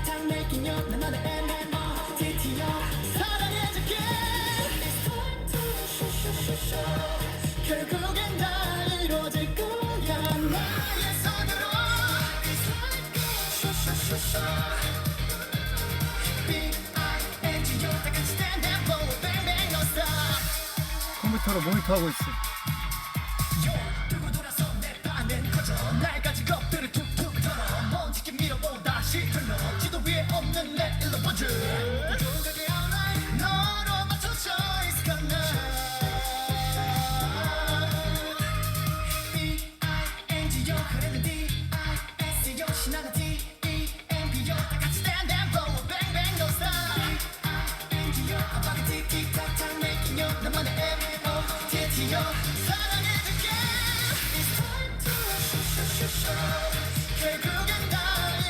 틱탁 making you 난 너의 MMO DTO 사랑해줄게 It's time to 결국엔 다 이루어질 거야 나의 손으로 It's like B-I-N-G-O 다 같이 stand and blow bang bang no stop 컴퓨터로 모니터하고 있어. 두고 돌아서 내 반은 커져 날까지 겁들을 툭툭 털어 먼지게 밀어보 다시 흘러 지도 위에 없는 내 일로 번져 조각의 outline 너로 맞춰져 있을 거나 B-I-N-G-O 그래도 D-I-S-C-O 신나는 D-E-M-P-O 다 같이 stand and blow bang bang no stop B-I-N-G-O 압박의 틱틱탁탁 making you 나만의 M-O DTO 사랑해줄게 It's time to 결국엔 다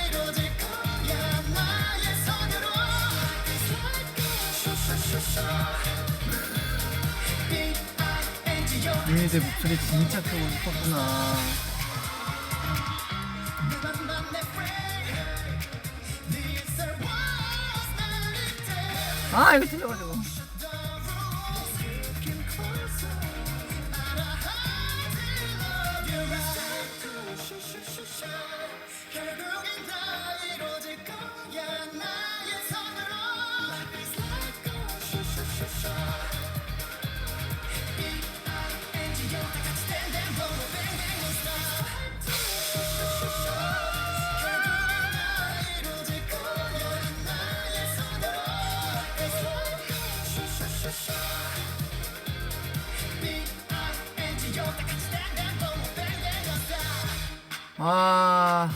이루어질 거야 나의 손으로 It's like B-I-N-G-O 유닛의 목소리 진짜 크고 싶었구나. 너만 내 friend The answer was melody 아 이거 틀려가지고. 결국엔 다 이루어질 거야 나의 손으로 It's like B-I-N-G-O 다 같이 stand and blow bang bang no stop 결국엔 다 이루어질 거야 나의 손으로 It's like B-I-N-G-O 다 같이 stand and blow bang bang no stop 아.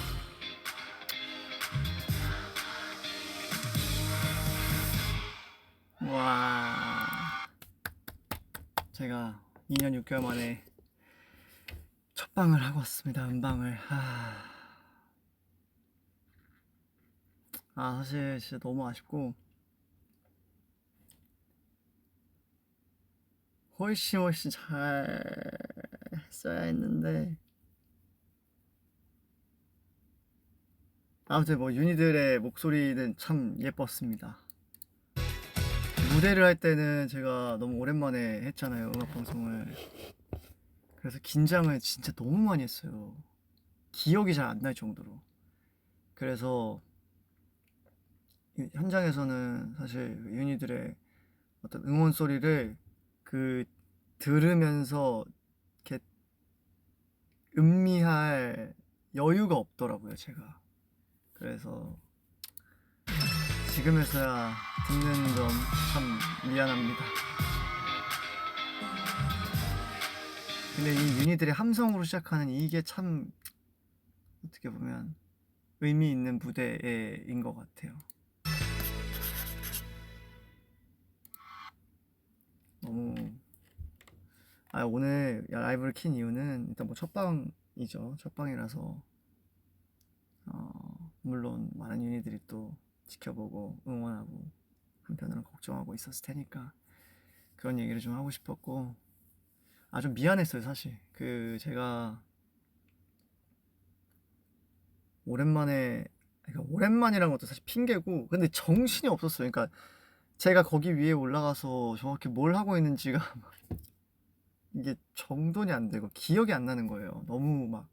와. 제가 2년 6개월 만에 첫 방을 하고 왔습니다. 음방을. 사실 진짜 너무 아쉽고 훨씬 잘 써야 했는데 아무튼 뭐 유니들의 목소리는 참 예뻤습니다. 무대를 할 때는 제가 너무 오랜만에 했잖아요, 음악방송을. 그래서 긴장을 진짜 너무 많이 했어요. 기억이 잘 안 날 정도로. 그래서 현장에서는 사실 유니들의 어떤 응원 소리를 들으면서 이렇게 음미할 여유가 없더라고요, 제가. 그래서 지금에서야 듣는 점 참 미안합니다. 근데 이 유니들의 함성으로 시작하는 이게 참 어떻게 보면 의미 있는 무대인 것 같아요. 너무 오늘 라이브를 킨 이유는 일단 뭐 첫방이죠. 첫방이라서 물론 많은 유니들이 또 지켜보고 응원하고 한편으로는 걱정하고 있었을 테니까 그런 얘기를 좀 하고 싶었고 좀 미안했어요 사실. 제가 오랜만에, 그러니까 오랜만이란 것도 사실 핑계고 근데 정신이 없었어요. 그러니까 제가 거기 위에 올라가서 정확히 뭘 하고 있는지가 이게 정돈이 안 되고 기억이 안 나는 거예요. 너무 막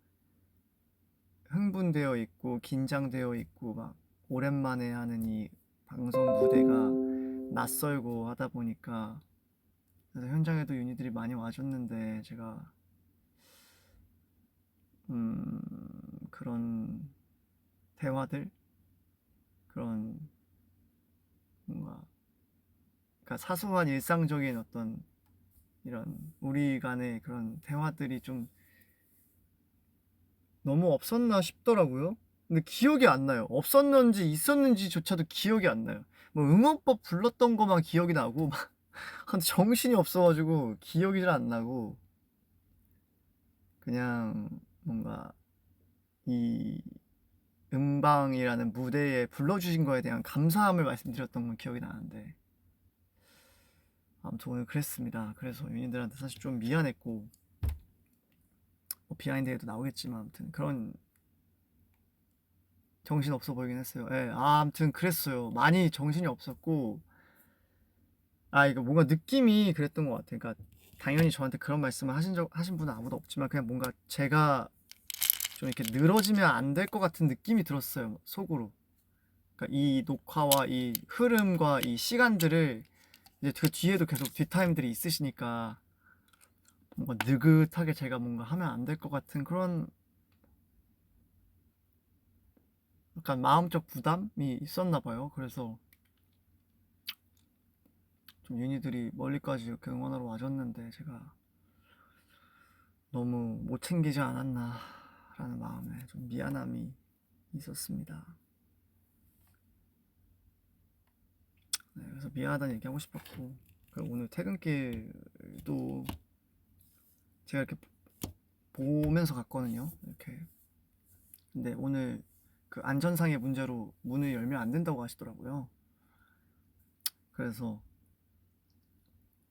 흥분되어 있고 긴장되어 있고 막 오랜만에 하는 이 방송 무대가 낯설고 하다 보니까. 그래서 현장에도 유니들이 많이 와줬는데 제가 그런 대화들, 그런 뭔가 그러니까 사소한 일상적인 어떤 이런 우리 간의 그런 대화들이 좀 너무 없었나 싶더라고요. 근데 기억이 안 나요. 없었는지 있었는지조차도 기억이 안 나요. 뭐 응원법 불렀던 거만 기억이 나고 막 근데 정신이 없어가지고 기억이 잘 안 나고 그냥 뭔가 이 음방이라는 무대에 불러주신 거에 대한 감사함을 말씀드렸던 건 기억이 나는데 아무튼 오늘 그랬습니다. 그래서 유닛들한테 사실 좀 미안했고 뭐 비하인드에도 나오겠지만 아무튼 그런 정신 없어 보이긴 했어요. 예. 아무튼 그랬어요. 많이 정신이 없었고 이거 뭔가 느낌이 그랬던 것 같아요. 그러니까 당연히 저한테 그런 말씀을 하신 분은 아무도 없지만 그냥 뭔가 제가 좀 이렇게 늘어지면 안 될 것 같은 느낌이 들었어요. 속으로. 그러니까 이 녹화와 이 흐름과 이 시간들을 이제 그 뒤에도 계속 뒷타임들이 있으시니까 뭔가 느긋하게 제가 뭔가 하면 안 될 것 같은 그런 약간 마음적 부담이 있었나 봐요. 그래서 좀 윤희들이 멀리까지 이렇게 응원하러 와줬는데 제가 너무 못 챙기지 않았나라는 마음에 좀 미안함이 있었습니다. 네, 그래서 미안하다는 얘기하고 싶었고 오늘 퇴근길도 제가 이렇게 보면서 갔거든요. 이렇게. 근데 오늘 그 안전상의 문제로 문을 열면 안 된다고 하시더라고요. 그래서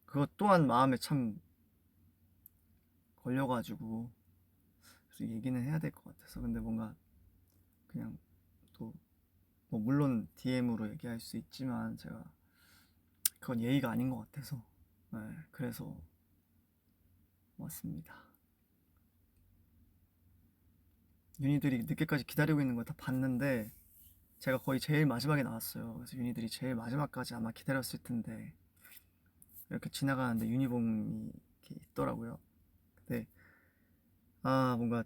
그것 또한 마음에 참 걸려가지고 그래서 얘기는 해야 될 것 같아서 근데 뭔가 그냥 또 뭐 물론 DM으로 얘기할 수 있지만 제가 그건 예의가 아닌 것 같아서 네, 그래서 왔습니다. 윤희들이 늦게까지 기다리고 있는 걸 다 봤는데 제가 거의 제일 마지막에 나왔어요. 그래서 윤희들이 제일 마지막까지 아마 기다렸을 텐데 이렇게 지나가는데 유니폼이 이렇게 있더라고요. 근데 뭔가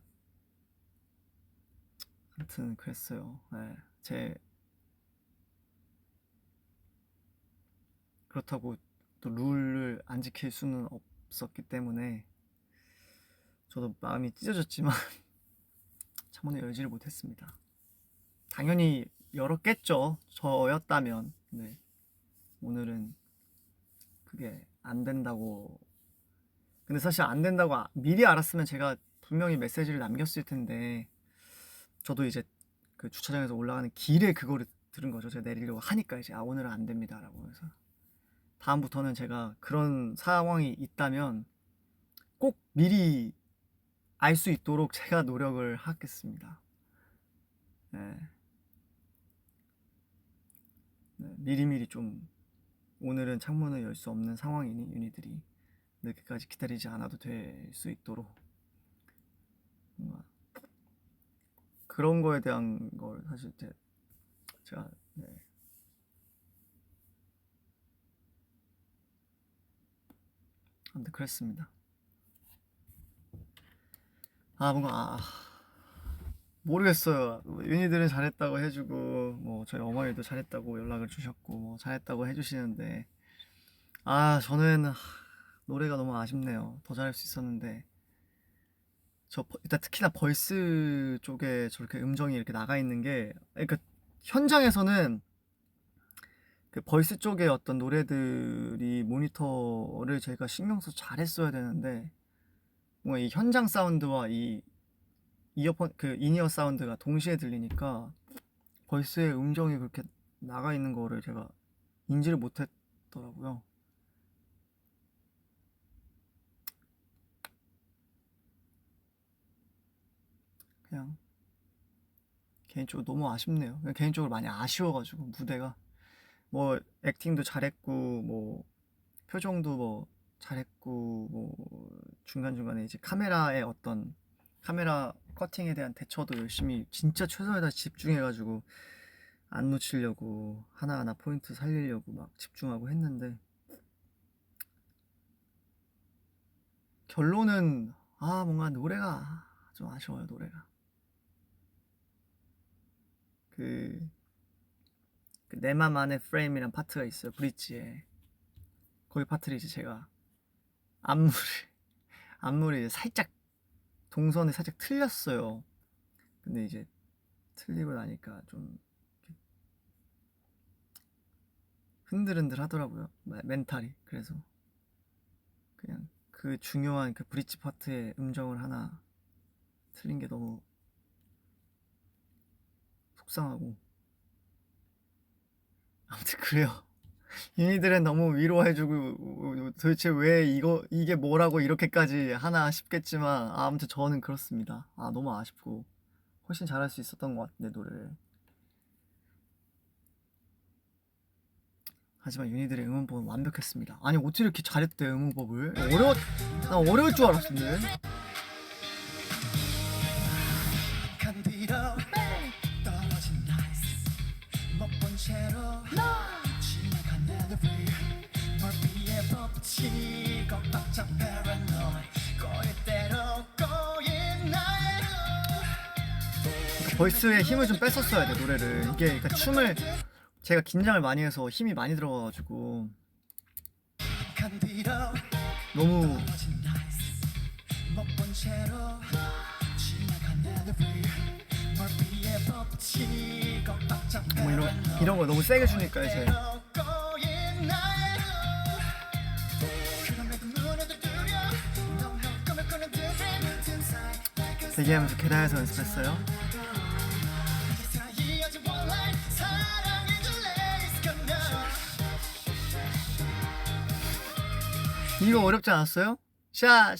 아무튼 그랬어요. 네, 그렇다고 또 룰을 안 지킬 수는 없었기 때문에 저도 마음이 찢어졌지만 창문을 열지를 못했습니다. 당연히 열었겠죠. 저였다면. 네. 오늘은 그게 안 된다고. 근데 사실 안 된다고 미리 알았으면 제가 분명히 메시지를 남겼을 텐데 저도 이제 그 주차장에서 올라가는 길에 그거를 들은 거죠. 제가 내리려고 하니까 이제 오늘은 안 됩니다라고 해서 다음부터는 제가 그런 상황이 있다면 꼭 미리 알 수 있도록 제가 노력을 하겠습니다. 네. 네, 미리미리 좀 오늘은 창문을 열 수 없는 상황이니 윤희들이 늦게까지 기다리지 않아도 될 수 있도록 뭔가 그런 거에 대한 걸 사실 제가 네. 아무튼 그랬습니다. 뭔가 모르겠어요. 윤희들은 잘했다고 해주고 뭐 저희 어머니도 잘했다고 연락을 주셨고 뭐 잘했다고 해주시는데 저는 노래가 너무 아쉽네요. 더 잘할 수 있었는데 일단 특히나 벌스 쪽에 저렇게 음정이 이렇게 나가 있는 게 그러니까 현장에서는 그 벌스 쪽에 어떤 노래들이 모니터를 제가 신경 써서 잘했어야 되는데 뭔가 이 현장 사운드와 이 이어폰 그 인이어 사운드가 동시에 들리니까 벌스의 음정이 그렇게 나가 있는 거를 제가 인지를 못했더라고요. 그냥 개인적으로 너무 아쉽네요. 개인적으로 많이 아쉬워가지고 무대가 뭐 액팅도 잘했고 뭐 표정도 뭐 잘했고 뭐 중간중간에 이제 카메라의 어떤 카메라 커팅에 대한 대처도 열심히 진짜 최선을 다해 집중해가지고 안 놓치려고 하나하나 포인트 살리려고 막 집중하고 했는데 결론은 뭔가 노래가 좀 아쉬워요. 노래가 그 내 맘 안에 프레임이란 파트가 있어요. 브릿지에 거기 파트를 이제 제가 안무를 안무를 이제 살짝 동선을 살짝 틀렸어요. 근데 이제 틀리고 나니까 좀 흔들흔들 하더라고요. 멘탈이. 그래서 그냥 그 중요한 그 브릿지 파트의 음정을 하나 틀린 게 너무 속상하고 아무튼 그래요. 윤희들은 너무 위로해주고 도대체 왜 이게 뭐라고 이렇게까지 하나 싶겠지만 아무튼 저는 그렇습니다. 너무 아쉽고 훨씬 잘할 수 있었던 것 같은데 노래를 하지만 유니들의 응원법은 완벽했습니다. 아니 어떻게 이렇게 잘했대 응원법을? 난 어려울 줄 알았는데. 간뒤로 떨어진 나이스 못본 채로 지나간 멜로디 멀리에 법칙 꽉박자 paranoid 꼬일 대로 꼬인 나의 보이스의 힘을 좀 뺐었어야 돼 노래를. 이게 그러니까 춤을 제가 긴장을 많이 해서 힘이 많이 들어가가지고 간뒤로 너무 떨어진 나이스 못본 채로 지나간 멜로디 멀리에 법칙 꽉박자 뭐 이런 거 너무 세게 주니까 이제 대기하면서 계단에서 연습했어요. 이거 어렵지 않았어요? 샤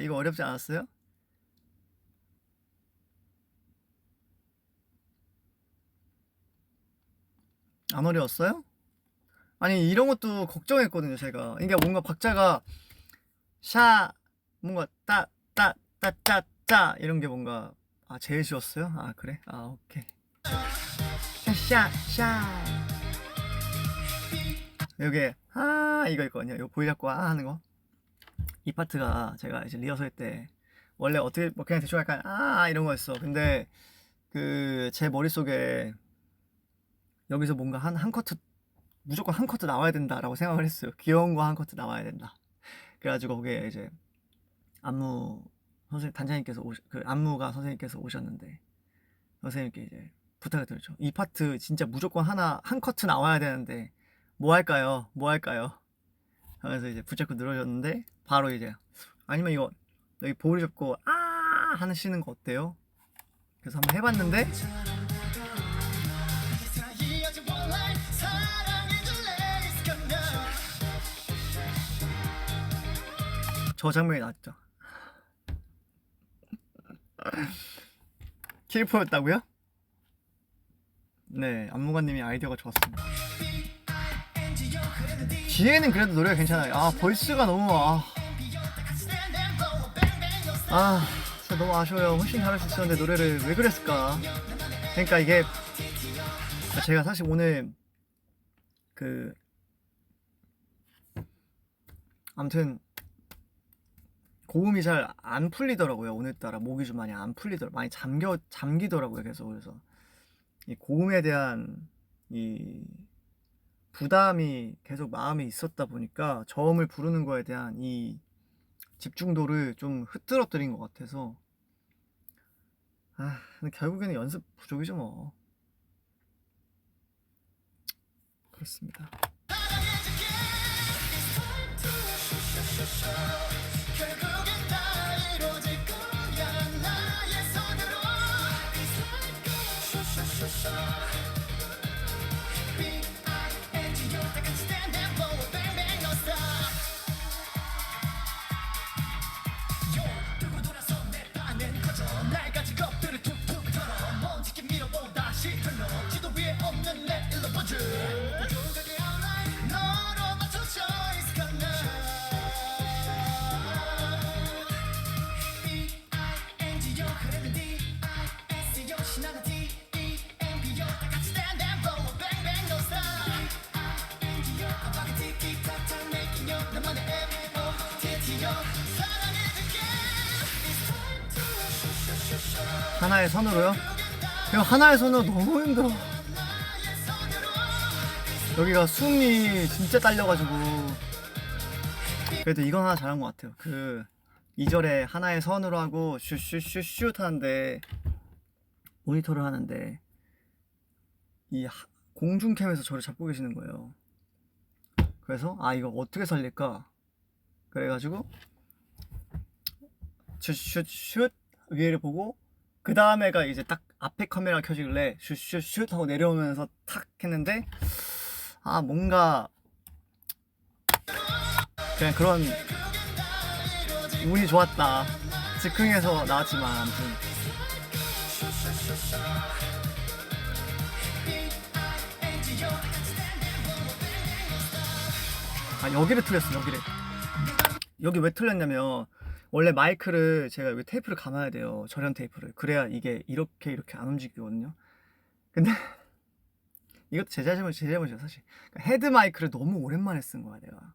이거 어렵지 않았어요? 안 어려웠어요? 아니 이런 것도 걱정했거든요 제가. 그러니까 뭔가 박자가 샤 뭔가 따 이런 게 뭔가 제일 쉬웠어요? 아 그래? 아 오케이. 샤 여기 이거 있거든요. 이거 보이 잡고 하는 거. 이 파트가 제가 이제 리허설 때 원래 어떻게 뭐 그냥 대충 약간 이런 거였어. 근데 그 제 머릿속에 여기서 뭔가 한 커트 무조건 한 커트 나와야 된다라고 생각을 했어요. 귀여운 거 한 커트 나와야 된다. 그래가지고 거기에 이제 안무 선생님 단장님께서 그 안무가 선생님께서 오셨는데 선생님께 이제 부탁을 드렸죠. 이 파트 진짜 무조건 한 커트 나와야 되는데 뭐 할까요? 하면서 이제 붙잡고 늘어졌는데 바로 이제 아니면 이거 여기 볼을 잡고 하시는 거 어때요? 그래서 한번 해봤는데 저 장면이 나왔죠. 킬포였다고요? 네, 안무관님이 아이디어가 좋았습니다. 뒤에는 그래도 노래가 괜찮아요. 벌스가 너무 진짜 너무 아쉬워요. 훨씬 잘할 수 있었는데 노래를 왜 그랬을까? 그러니까 이게 제가 사실 오늘 아무튼 고음이 잘 안 풀리더라고요. 오늘따라 목이 좀 많이 안 풀리더라고요. 많이 잠기더라고요. 그래서 이 고음에 대한 이 부담이 계속 마음에 있었다 보니까 저음을 부르는 거에 대한 이 집중도를 좀 흐트러뜨린 것 같아서 근데 결국에는 연습 부족이죠 뭐. 그렇습니다. 하나의 선으로요? 이거 하나의 선으로 너무 힘들어. 여기가 숨이 진짜 딸려가지고. 그래도 이건 하나 잘한 것 같아요. 그 2절에 하나의 선으로 하고 슛 하는데 모니터를 하는데 이 공중캠에서 저를 잡고 계시는 거예요. 그래서 이거 어떻게 살릴까? 그래가지고 슛 위에를 보고 그 다음에가 이제 딱 앞에 카메라 켜지길래 슛 하고 내려오면서 탁 했는데 뭔가 그냥 그런 운이 좋았다. 즉흥해서 나왔지만 아무튼 아, 여기를 틀렸어. 여기 왜 틀렸냐면 원래 마이크를 제가 여기 테이프를 감아야 돼요. 절연 테이프를. 그래야 이게 이렇게 안 움직이거든요. 근데 이것도 제 잘못이에요 사실. 그러니까 헤드 마이크를 너무 오랜만에 쓴 거야 내가.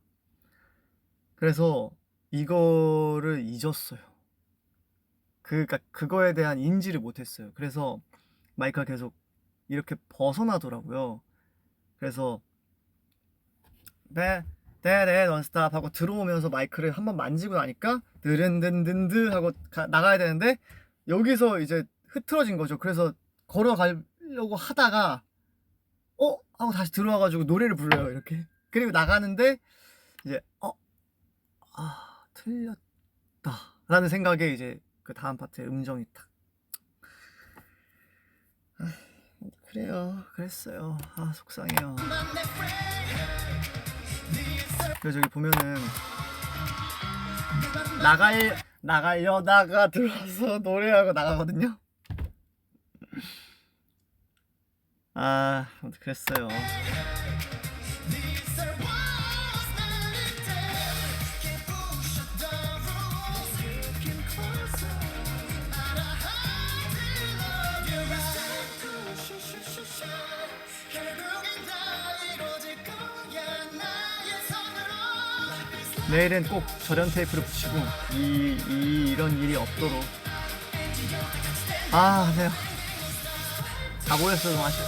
그래서 이거를 잊었어요. 그러니까 그거에 대한 인지를 못했어요. 그래서 마이크가 계속 이렇게 벗어나더라고요. 그래서 네 넌스탑 하고 들어오면서 마이크를 한번 만지고 나니까 드른든든드 하고 나가야 되는데 여기서 이제 흐트러진 거죠. 그래서 걸어가려고 하다가 하고 다시 들어와가지고 노래를 불러요 이렇게. 그리고 나가는데 이제 틀렸다 라는 생각에 이제 그 다음 파트에 음정이 딱 그랬어요. 속상해요. 그래서 여기 보면은 나가려다가 들어와서 노래하고 나가거든요. 그랬어요. 내일은 꼭 절연 테이프를 붙이고 이런 일이 없도록. 내가 각오했어도 아쉽.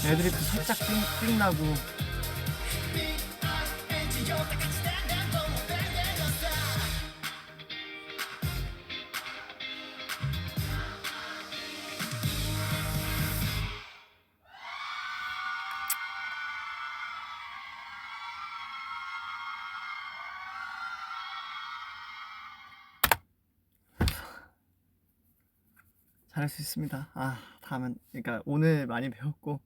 애드립도 살짝 삥나고. 잘할 수 있습니다. 다음은 그러니까 오늘 많이 배웠고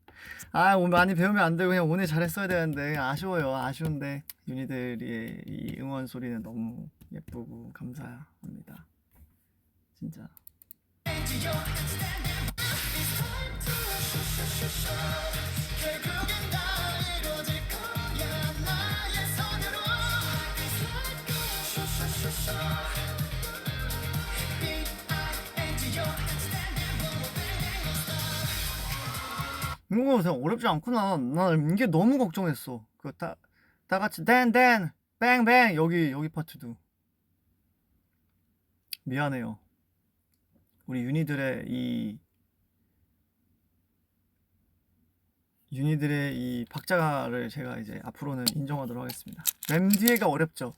오늘 많이 배우면 안 되고 그냥 오늘 잘했어야 되는데 아쉬워요. 아쉬운데 윤희들의 이 응원 소리는 너무 예쁘고 감사합니다. 진짜. 이거 생각 어렵지 않구나. 난 이게 너무 걱정했어. 그 다 같이 댄 뱅뱅 여기 파트도 미안해요. 우리 윤희들의 이 박자를 제가 이제 앞으로는 인정하도록 하겠습니다. 맨 뒤에가 어렵죠.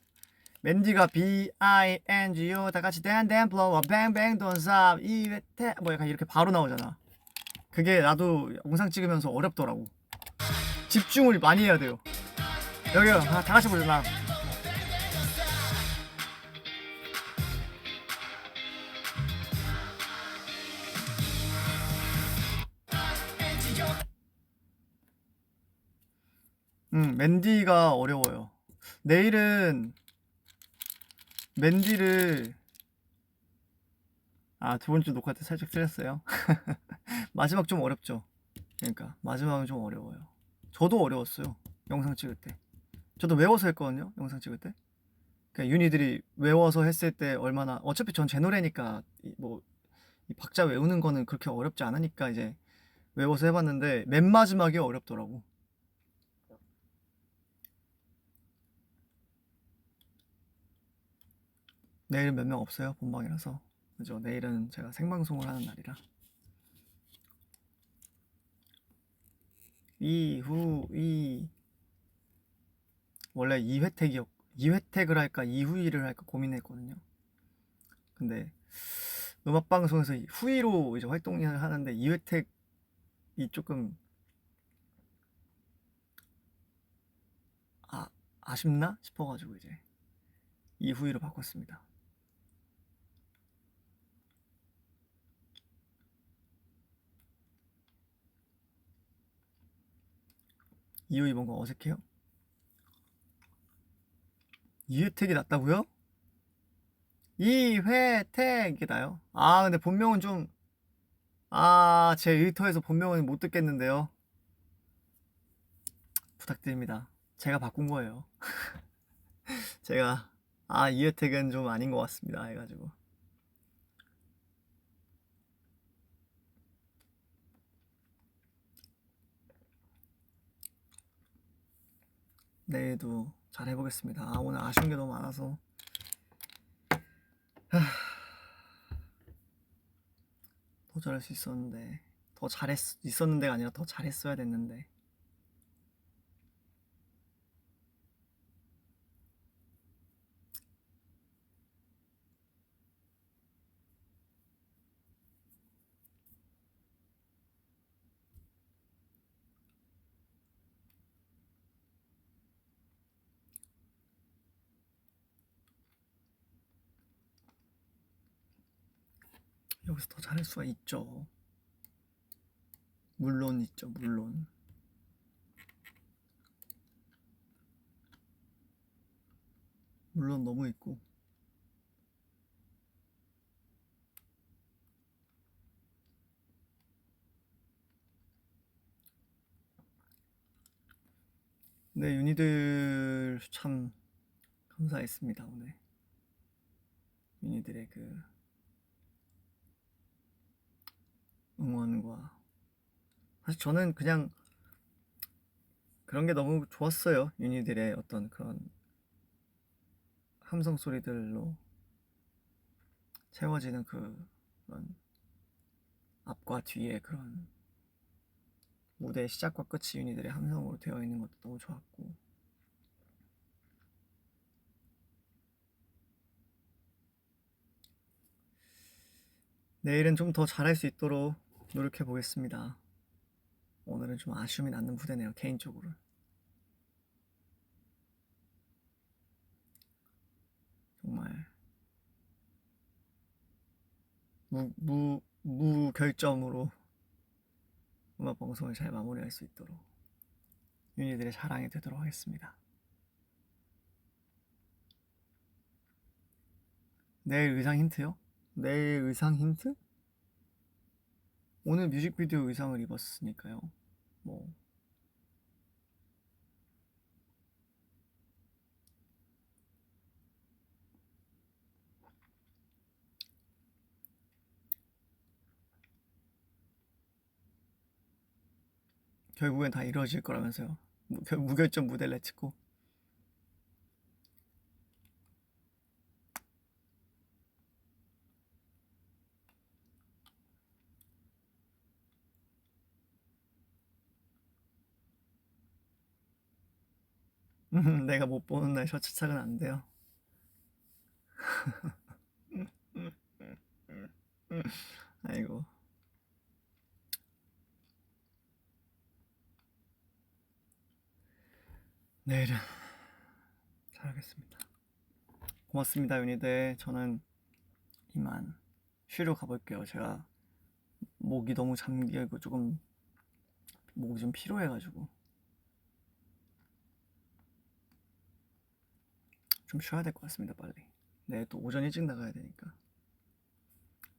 맨 뒤가 B-I-N-G-O 다 같이 댄 blow up bang bang don't stop 뭐 약간 이렇게 바로 나오잖아. 그게 나도 영상 찍으면서 어렵더라고. 집중을 많이 해야 돼요. 여기요, 다 같이 부르자. 맨디가 어려워요. 내일은 맨디를 두 번째 녹화 때 살짝 틀렸어요. 마지막 좀 어렵죠. 그러니까 마지막은 좀 어려워요. 저도 어려웠어요. 영상 찍을 때. 저도 외워서 했거든요. 영상 찍을 때. 그러니까 윤희들이 외워서 했을 때 얼마나 어차피 전 제 노래니까 이 박자 외우는 거는 그렇게 어렵지 않으니까 이제 외워서 해봤는데 맨 마지막이 어렵더라고. 내일은 몇 명 없어요. 본방이라서. 그죠? 내일은 제가 생방송을 하는 날이라. 원래 2회택을 할까 2후이를 할까 고민했거든요. 근데 음악방송에서 후이로 이제 활동을 하는데 2회택이 조금 아쉽나 싶어가지고 이제 2후이로 바꿨습니다. 이후이 뭔가 어색해요? 2회택이 낫다고요? 2회택이 나요? 근데 본명은 좀 아, 제 의토에서 본명은 못 듣겠는데요. 부탁드립니다. 제가 바꾼 거예요. 제가 이 혜택은 좀 아닌 것 같습니다 해가지고. 내일도 잘 해보겠습니다. 오늘 아쉬운 게 너무 많아서. 더 잘할 수 있었는데, 더 있었는데가 아니라 더 잘했어야 됐는데. 여기서 더 잘할 수가 있죠. 물론 있죠, 물론. 물론 너무 있고. 네, 윤희들 참 감사했습니다 오늘. 윤희들의 그 응원과, 사실 저는 그냥 그런 게 너무 좋았어요. 윤희들의 어떤 그런 함성 소리들로 채워지는 그런 앞과 뒤에 그런 무대의 시작과 끝이 윤희들의 함성으로 되어 있는 것도 너무 좋았고. 내일은 좀 더 잘할 수 있도록 노력해 보겠습니다. 오늘은 좀 아쉬움이 남는 무대네요, 개인적으로. 정말 무결점으로 음악 방송을 잘 마무리할 수 있도록 윤희들의 자랑이 되도록 하겠습니다. 내일 의상 힌트요? 내일 의상 힌트? 오늘 뮤직비디오 의상을 입었으니까요. 뭐 결국엔 다 이루어질 거라면서요. 무결점 무대 렛츠고. 내가 못 보는 날 셔츠 착은 안 돼요. 아이고. 내일은 잘하겠습니다. 고맙습니다, 윤희들. 저는 이만 쉬러 가볼게요. 제가 목이 너무 잠기고 조금 목이 좀 피로해가지고 좀 쉬어야 될 것 같습니다. 빨리. 내일 또 오전 일찍 나가야 되니까.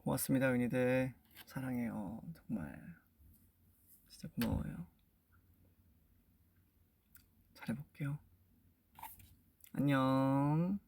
고맙습니다, 윤희들. 사랑해요. 정말 진짜 고마워요. 잘해볼게요. 안녕.